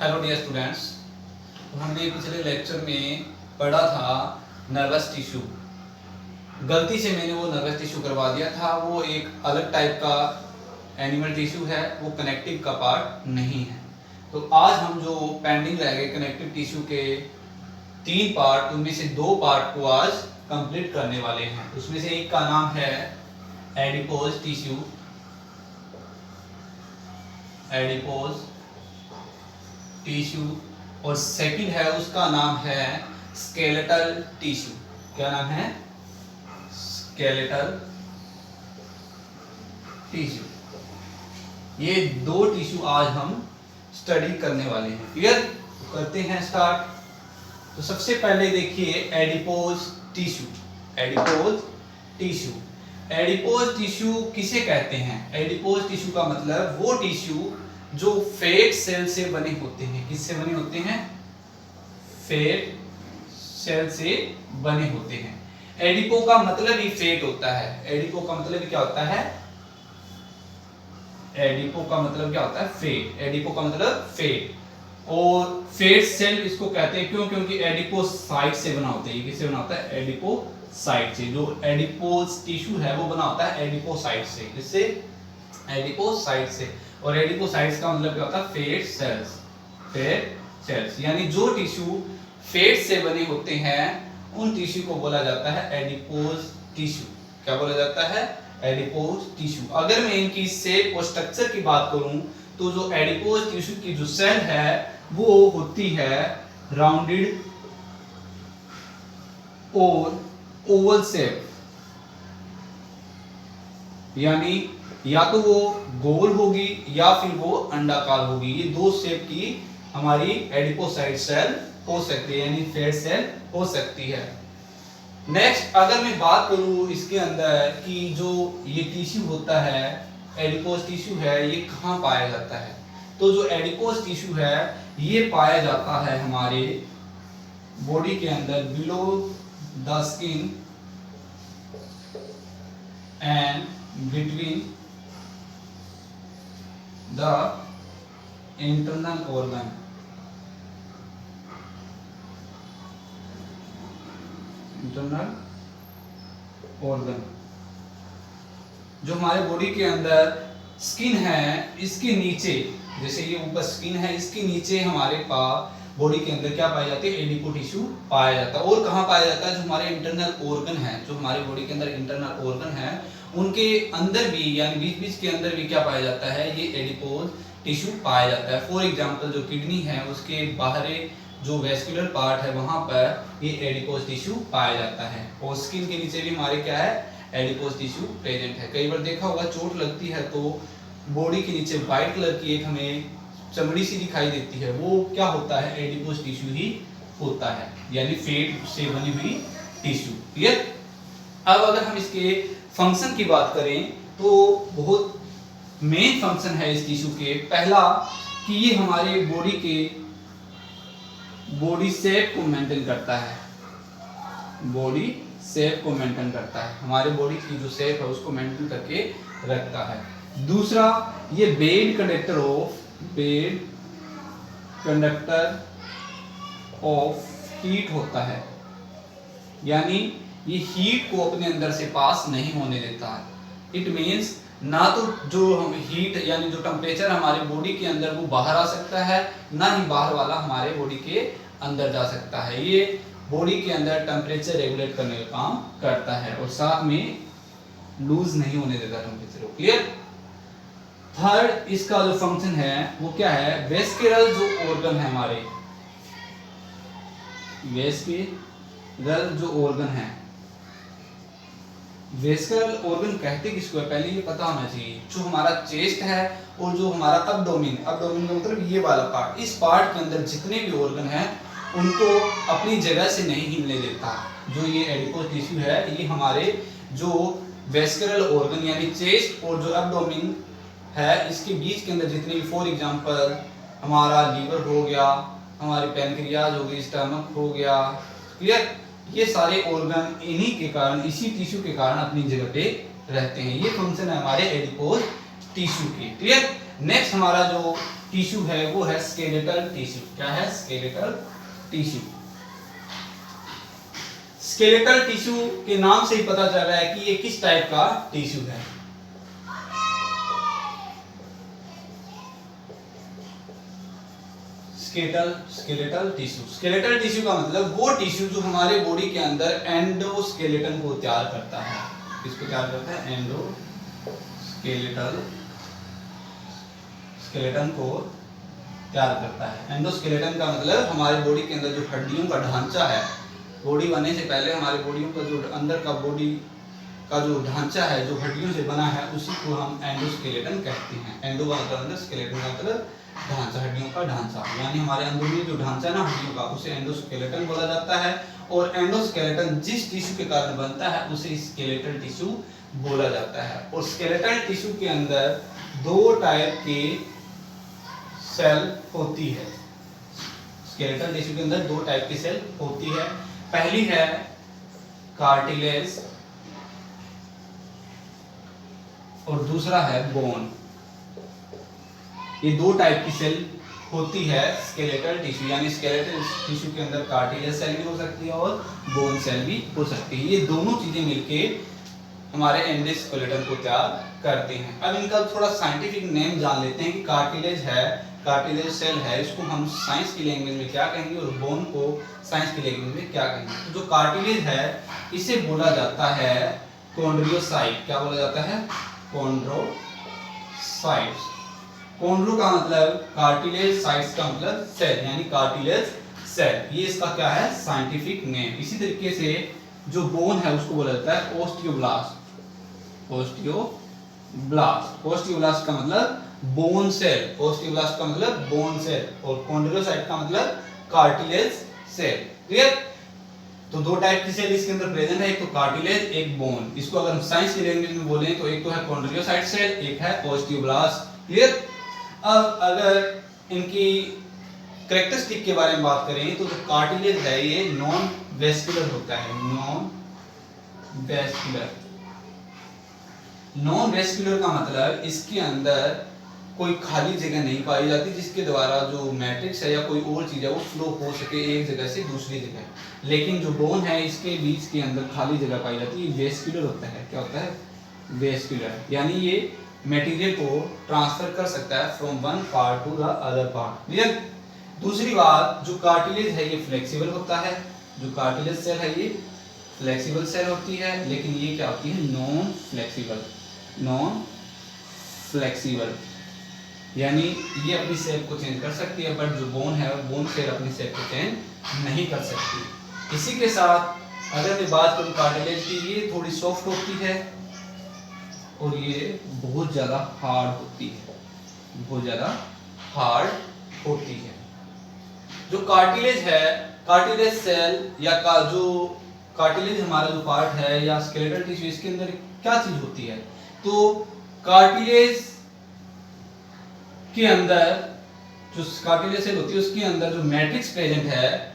Hello dear students, तो हमने पिछले लेक्चर में पढ़ा था नर्वस टिश्यू। गलती से मैंने वो नर्वस टिश्यू करवा दिया था। वो एक अलग टाइप का एनिमल टिश्यू है, वो कनेक्टिव का पार्ट नहीं है। तो आज हम जो पेंडिंग रह गए कनेक्टिव टिश्यू के 3 पार्ट, उनमें से 2 पार्ट को आज कंप्लीट करने वाले हैं। उसमें से एक का नाम है एडिपोज टिश्यू, एडिपोज टिश्यू, और सेकंड है उसका नाम है स्केलेटल टिश्यू। क्या नाम है? Skeletal tissue. ये 2 टिश्यू आज हम स्टडी करने वाले हैं। क्लियर? तो करते हैं स्टार्ट। तो सबसे पहले देखिए adipose tissue. Adipose tissue, adipose tissue किसे कहते हैं? एडिपोज टिश्यू का मतलब वो टिश्यू जो फैट सेल से बने होते हैं। किससे बने होते हैं? फैट सेल से बने होते हैं। एडिपो का मतलब ही फैट होता है। एडिपो का मतलब क्या होता है? एडिपो का मतलब क्या होता है? फैट। एडिपो का मतलब फैट। और फैट सेल इसको कहते हैं क्यों? क्योंकि एडिपोसाइट से बना होता है। ये किससे बना होता है? एडिपोसाइट से। जो एडिपोज टिश्यू है वो बना होता है एडिपोसाइट से। किससे? एडिपोसाइट से। और एडिपोसाइट्स का मतलब क्या होता है? Fat cells. फैट सेल्स यानी जो टिश्यू फैट से बने होते हैं उन टिश्यू को बोला जाता है एडिपोज टिश्यू। क्या बोला जाता है? Adipose tissue. अगर मैं इनकी शेप और स्ट्रक्चर की बात करूं तो जो एडिपोज टिश्यू की जो सेल है वो होती है राउंडेड और ओवल शेप, यानी या तो वो गोल होगी या फिर वो अंडाकार होगी। ये 2 शेप की हमारी एडिपोसाइट सेल हो सकती है, यानी फैट सेल हो सकती है। नेक्स्ट अगर मैं बात करूं इसके अंदर कि जो ये टिश्यू होता है, एडिपोज टिश्यू है, ये कहां पाया जाता है? तो जो एडिपोज टिश्यू है ये पाया जाता है हमारे बॉडी के अंदर below the skin and between the internal organ. Internal organ जो हमारे बॉडी के अंदर स्किन है, इसके नीचे, जैसे ये ऊपर स्किन है, इसके नीचे हमारे पास बॉडी के अंदर क्या पाया जाता है? एडिपो टिश्यू पाया जाता है। और कहाँ पाया जाता है? जो हमारे इंटरनल ऑर्गन है, जो हमारे बॉडी के अंदर इंटरनल ऑर्गन है, उनके अंदर भी यानी बीच बीच के अंदर भी क्या पाया जाता है? ये एडिपोज टिश्यू पाया जाता है। फॉर एग्जांपल जो किडनी है उसके बाहरी जो वेस्कुलर पार्ट है वहां पर ये एडिपोज टिश्यू पाया जाता है। और स्किन के नीचे भी हमारे क्या है? एडिपोज टिश्यू प्रेजेंट है। कई बार देखा होगा चोट लगती है तो बॉडी के नीचे व्हाइट कलर की एक हमें चमड़ी सी दिखाई देती है, वो क्या होता है? एडिपोज टिश्यू ही होता है, यानी फैट से बनी हुई टिश्यू। क्लियर? अब अगर हम इसके फंक्शन की बात करें तो बहुत मेन फंक्शन है इस टिश्यू के। पहला कि ये हमारे बॉडी के बॉडी शेप को मेंटेन करता है। बॉडी शेप को मेंटेन करता है, हमारे बॉडी की जो शेप है उसको मेंटेन करके रखता है। दूसरा, ये बेड कंडक्टर ऑफ हीट होता है, यानी ये हीट को अपने अंदर से पास नहीं होने देता है। इट मींस ना तो जो हम हीट यानी जो टेम्परेचर हमारे बॉडी के अंदर वो बाहर आ सकता है, ना ही बाहर वाला हमारे बॉडी के अंदर जा सकता है। ये बॉडी के अंदर टेम्परेचर रेगुलेट करने का काम करता है और साथ में लूज नहीं होने देता टेम्परेचर को। क्लियर? थर्ड इसका जो फंक्शन है वो क्या है? वेस्कुलर जो ऑर्गन है हमारे, वेस्कुलर जो ऑर्गन है, वेस्कुलर ऑर्गन कहते किसको है? पहले ये पता होना चाहिए। जो हमारा चेस्ट है और जो हमारा अब्डोमेन, अब्डोमेन का मतलब ये वाला पार्ट, इस पार्ट के अंदर जितने भी ऑर्गन हैं उनको अपनी जगह से नहीं हिलने देता। जो ये एडिपोज टिश्यू है ये हमारे जो वेस्कुलर ऑर्गन यानी चेस्ट और जो एब्डोमेन है इसके बीच के अंदर जितने भी, फॉर एग्जांपल हमारा लीवर हो गया, हमारी पैनक्रियाज हो गई, स्टमक हो गया। क्लियर? ये सारे ऑर्गन इन्हीं के कारण, इसी टिश्यू के कारण अपनी जगह पे रहते हैं। ये फंक्शन है हमारे एडिपोज टिश्यू के। क्लियर? नेक्स्ट हमारा जो टिश्यू है वो है स्केलेटल टिश्यू। क्या है? Skeletal tissue. स्केलेटल टिश्यू के नाम से ही पता चल रहा है कि ये किस टाइप का टिश्यू है। Skeletal tissue. स्केलेटल टिश्यू का मतलब वो टिश्यू जो हमारे बॉडी के अंदर एंडोस्केलेटन को तैयार करता है। किसको तैयार करता है? स्केलेटन को तैयार करता है। एंडोस्केलेटन का मतलब हमारे बॉडी के अंदर जो हड्डियों का ढांचा है, बॉडी बनने से पहले हमारे बॉडियों का जो अंदर का बॉडी का जो ढांचा है, जो हड्डियों से बना है, उसी को हम एंडोस्केलेटन कहते हैं। एंडो का मतलब अंदर, स्केलेटन का मतलब ढांचा, हड्डियों का ढांचा। यानी हमारे अंदरूनी जो ढांचा है ना हड्डियों का, उसे एंडोस्केलेटन बोला जाता है। और एंडोस्केलेटन जिस टिश्यू के कारण बनता है उसे स्केलेटल टिश्यू बोला जाता है। और स्केलेटल टिश्यू के अंदर दो टाइप के सेल होती है। स्केलेटल टिश्यू के अंदर दो टाइप की सेल होती है। पहली है कार्टिलेज और दूसरा है बोन। ये दो टाइप की सेल होती है स्केलेटल टिश्यू। यानी स्केलेटल टिश्यू के अंदर कार्टिलेज सेल भी हो सकती है और बोन सेल भी हो सकती है। ये दोनों चीजें मिलके हमारे एंडोस्केलेटन को तैयार करते हैं। अब इनका थोड़ा साइंटिफिक नेम जान लेते हैं कि कार्टिलेज है, कार्टिलेज सेल है, इसको हम साइंस की लैंग्वेज में क्या कहेंगे और बोन को साइंस की लैंग्वेज में क्या कहेंगे। तो जो कार्टिलेज है इसे बोला जाता है कॉन्ड्रियोसाइट। क्या बोला जाता है? कॉन्ड्रोसाइट्स। कॉन्ड्रो का मतलब कार्टिलेज, साइट्स का मतलब सेल, यानी कार्टिलेज सेल। ये इसका क्या है? Scientific name. इसी तरीके से जो बोन है उसको बोला जाता है ओस्टियोब्लास्ट। ओस्टियोब्लास्ट का मतलब बोन सेल। ओस्टियोब्लास्ट का मतलब बोन सेल और कॉन्ड्रोसाइट का मतलब कार्टिलेज सेल। क्लियर? तो दो टाइप की सेल इसके अंदर प्रेजेंट है, एक तो कार्टिलेज, एक बोन। इसको अगर हम साइंस की लैंग्वेज में बोलें तो एक तो है कॉन्ड्रोसाइट सेल, एक है ओस्टियोब्लास्ट। क्लियर? अब अगर इनकी कैरेक्टरिस्टिक के बारे में बात करें तो जो कार्टिलेज है ये नॉन वेस्कुलर होता है। नॉन वेस्कुलर का मतलब इसके अंदर कोई खाली जगह नहीं पाई जाती जिसके द्वारा जो मैट्रिक्स है या कोई और चीज है वो फ्लो हो सके एक जगह से दूसरी जगह। लेकिन जो बोन है इसके बीच के अंदर खाली जगह पाई जाती है, वेस्कुलर होता है। क्या होता है? वेस्कुलर। यानी ये मटेरियल को ट्रांसफर कर सकता है from one part two the other part. Clear? दूसरी बात, जो कार्टिलेज है ये फ्लेक्सिबल होता है। जो कार्टिलेज सेल है ये फ्लेक्सिबल सेल होती है, लेकिन ये क्या होती है? Non flexible. यानी ये अपनी शेप को चेंज कर सकती है, बट जो बोन है बोन सेल अपनी शेप को चेंज नहीं कर सकती। इसी के साथ अगर मैं बात करूं कार्टिलेज की, ये थोड़ी सॉफ्ट होती है और ये बहुत ज्यादा हार्ड होती है। जो कार्टिलेज है, कार्टिलेज सेल या जो कार्टिलेज हमारा जो पार्ट है या स्केलेटल टिश्यू, इसके अंदर क्या चीज होती है? तो कार्टिलेज के अंदर जो कार्टिलेज सेल होती है उसके अंदर जो मैट्रिक्स प्रेजेंट है,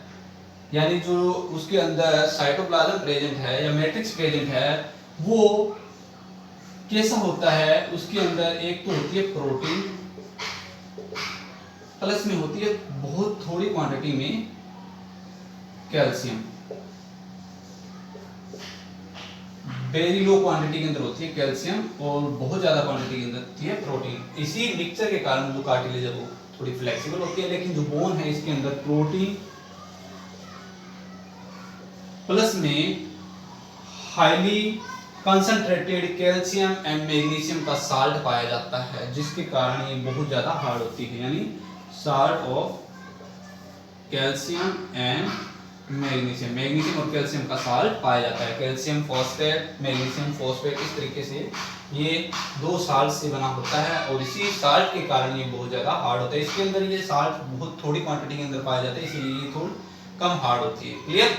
यानी जो उसके अंदर साइटोप्लाज्म प्रेजेंट है या मैट्रिक्स प्रेजेंट है, वो कैसा होता है? उसके अंदर एक तो होती है प्रोटीन, प्लस में होती है बहुत थोड़ी क्वांटिटी में कैल्शियम। वेरी लो क्वांटिटी के अंदर होती है कैल्शियम और बहुत ज्यादा क्वांटिटी के अंदर होती है प्रोटीन। इसी मिक्सचर के कारण जो कार्टिलेज है वो थोड़ी फ्लेक्सिबल होती है। लेकिन जो बोन है इसके अंदर प्रोटीन प्लस में highly concentrated calcium and magnesium का साल्ट पाया जाता है, जिसके कारण ये बहुत ज्यादा हार्ड होती है। यानी salt of calcium and magnesium और कैल्शियम का साल्ट पाया जाता है। कैल्शियम फॉस्फेट, मैग्नीशियम फॉस्फेट, इस तरीके से ये दो साल्ट से बना होता है और इसी साल्ट के कारण ये बहुत ज्यादा हार्ड होता है। इसके अंदर ये साल्ट बहुत थोड़ी क्वांटिटी के अंदर पाया जाता है, इसलिए ये थोड़ी कम हार्ड होती है। क्लियर?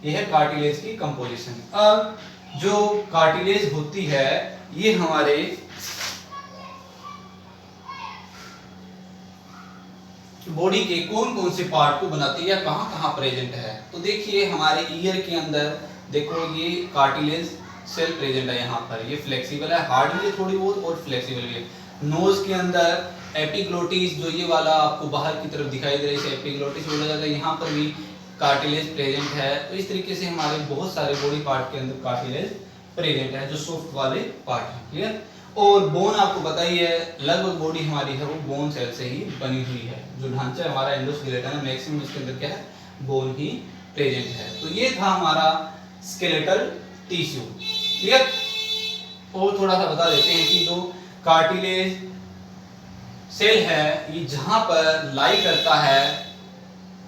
ये है कार्टिलेज की कंपोजिशन। अब जो कार्टिलेज होती है ये हमारे बॉडी के कौन कौन से पार्ट को बनाती है या कहाँ कहाँ प्रेजेंट है? तो देखिए हमारे ईयर के अंदर देखो ये कार्टिलेज सेल प्रेजेंट है यहाँ पर। ये फ्लेक्सिबल है, हार्ड भी है थोड़ी बहुत और फ्लेक्सिबल भी है। नोज के अंदर एपिग्लोटिस जो ये वाला आपको बाहर की तरफ दिखाई दे रहा है इसे एपिग्लोटिस बोला जाता है। यहाँ पर भी कार्टिलेज प्रेजेंट है। तो इस तरीके से हमारे बहुत सारे बॉडी पार्ट के अंदर कार्टिलेज प्रेजेंट है जो सॉफ्ट वाले पार्ट है। क्लियर। और बोन आपको पता ही है, लगभग बॉडी हमारी है वो बोन सेल से ही बनी हुई है। जो ढांचा हमारा एंडोस्केलेटन है मैक्सिमम इसके अंदर क्या है, बोन ही प्रेजेंट है। तो ये था हमारा स्केलेटल टिश्यू। क्लियर। और थोड़ा सा बता देते हैं कि जो कार्टिलेज सेल है ये जहां पर लाई करता है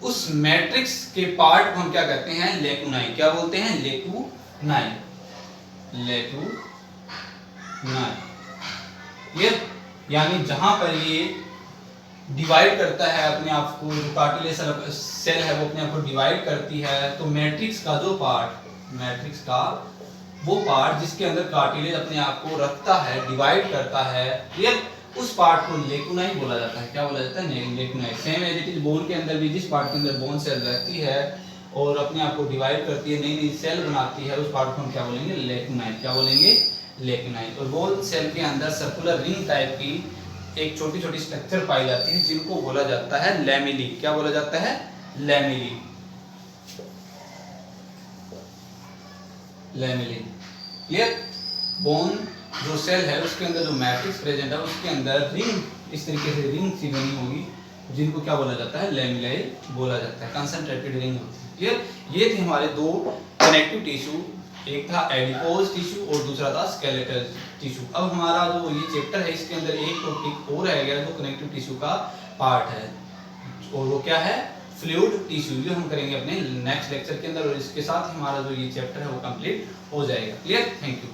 उस मैट्रिक्स के पार्ट को हम क्या कहते हैं, लेकुनाई। क्या बोलते हैं, लेकुनाई। ये यानी जहां पर ये डिवाइड करता है अपने आप को, जो कार्टिलेज सेल है वो अपने आप को डिवाइड करती है, तो मैट्रिक्स का जो पार्ट, मैट्रिक्स का वो पार्ट जिसके अंदर कार्टिलेज अपने आप को रखता है, डिवाइड करता है, ये उस पार्ट को लेकुनाई बोला जाता है। क्या बोला जाता है, lacunae. Same as it is bone के अंदर भी जिस पार्ट के अंदर बोन सेल रहती है और अपने आप को डिवाइड करती है, नई नई सेल बनाती है, उस पार्ट को हम क्या बोलेंगे, लेकुनाई। क्या बोलेंगे, लेकुनाई। और बोन सेल के अंदर सर्कुलर रिंग टाइप की एक छोटी छोटी स्ट्रक्चर पाई जाती है जिनको बोला जाता है लैमेली। क्या बोला जाता है, लैमेली। लैमेली। क्लियर। बोन जो सेल है उसके अंदर जो मैट्रिक्स प्रेजेंट है उसके अंदर रिंग इस तरीके से रिंग सी बनी होगी जिनको क्या बोला जाता है, लैमेलाई बोला जाता है। कंसंट्रेटेड रिंग होती है। क्लियर। ये थे हमारे दो कनेक्टिव टिश्यू, एक था एडिपोज टिश्यू और दूसरा था स्केलेटल टिश्यू। अब हमारा जो ये चैप्टर है इसके अंदर एक टॉपिक और रह गया जो कनेक्टिव टिश्यू का पार्ट है और वो क्या है, फ्लूइड टिश्यू, जो हम करेंगे अपने नेक्स्ट लेक्चर के अंदर। और इसके साथ हमारा जो ये चैप्टर है वो कंप्लीट हो जाएगा। क्लियर। Thank you.